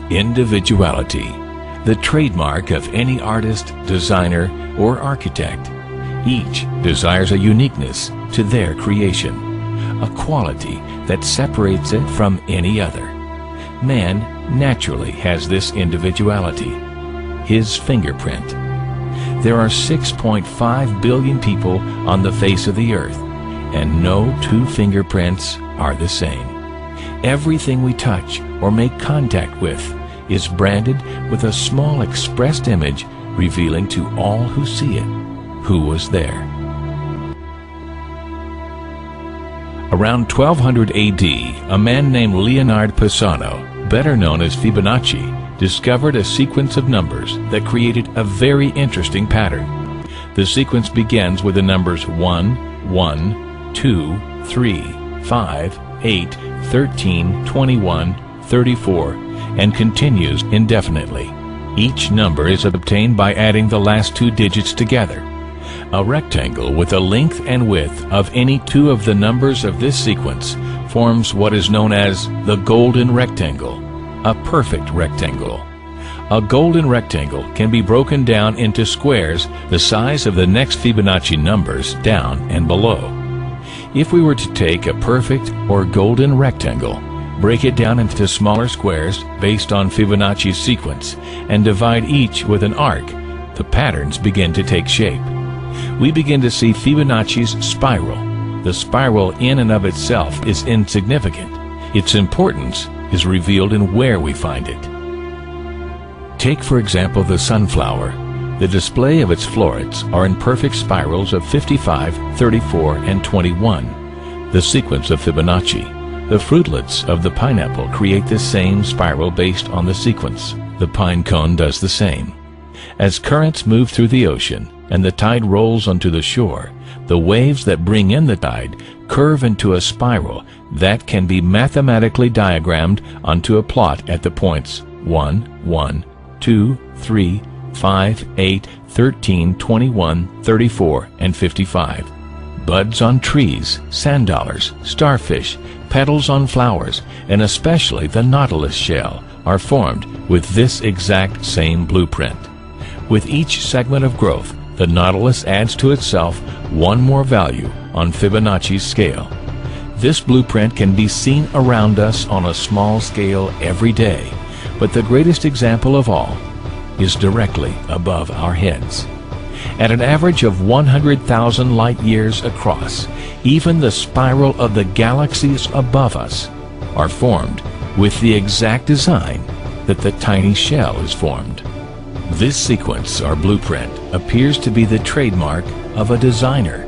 Individuality, the trademark of any artist, designer, or architect. Each desires a uniqueness to their creation, a quality that separates it from any other. Man naturally has this individuality, his fingerprint. There are 6.5 billion people on the face of the earth, and no two fingerprints are the same. Everything we touch or make contact with is branded with a small expressed image revealing to all who see it who was there. Around 1200 AD, a man named Leonard Pisano, better known as Fibonacci, discovered a sequence of numbers that created a very interesting pattern. The sequence begins with the numbers 1, 1, 2, 3, 5, 8, 13, 21, 34, and continues indefinitely. Each number is obtained by adding the last two digits together. A rectangle with a length and width of any two of the numbers of this sequence forms what is known as the golden rectangle, a perfect rectangle. A golden rectangle can be broken down into squares the size of the next Fibonacci numbers down and below. If we were to take a perfect or golden rectangle, break it down into smaller squares based on Fibonacci's sequence, and divide each with an arc, the patterns begin to take shape. We begin to see Fibonacci's spiral. The spiral in and of itself is insignificant. Its importance is revealed in where we find it. Take, for example, the sunflower. The display of its florets are in perfect spirals of 55, 34, and 21, the sequence of Fibonacci. The fruitlets of the pineapple create the same spiral based on the sequence. The pine cone does the same. As currents move through the ocean and the tide rolls onto the shore, the waves that bring in the tide curve into a spiral that can be mathematically diagrammed onto a plot at the points 1, 1, 2, 3, 5, 8, 13, 21, 34, and 55. Buds on trees, sand dollars, starfish, petals on flowers, and especially the nautilus shell are formed with this exact same blueprint. With each segment of growth, the nautilus adds to itself one more value on Fibonacci's scale. This blueprint can be seen around us on a small scale every day, but the greatest example of all is directly above our heads. At an average of 100,000 light years across, even the spiral of the galaxies above us are formed with the exact design that the tiny shell is formed. This sequence or blueprint appears to be the trademark of a designer,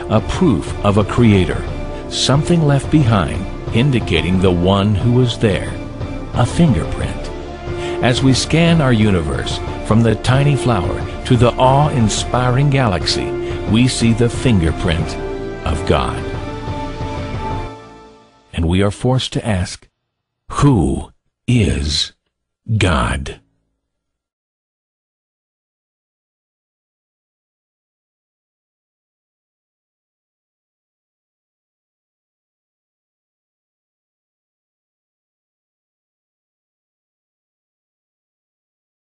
a proof of a creator, something left behind indicating the one who was there, a fingerprint. As we scan our universe from the tiny flower to the awe-inspiring galaxy, we see the fingerprint of God. And we are forced to ask, who is God?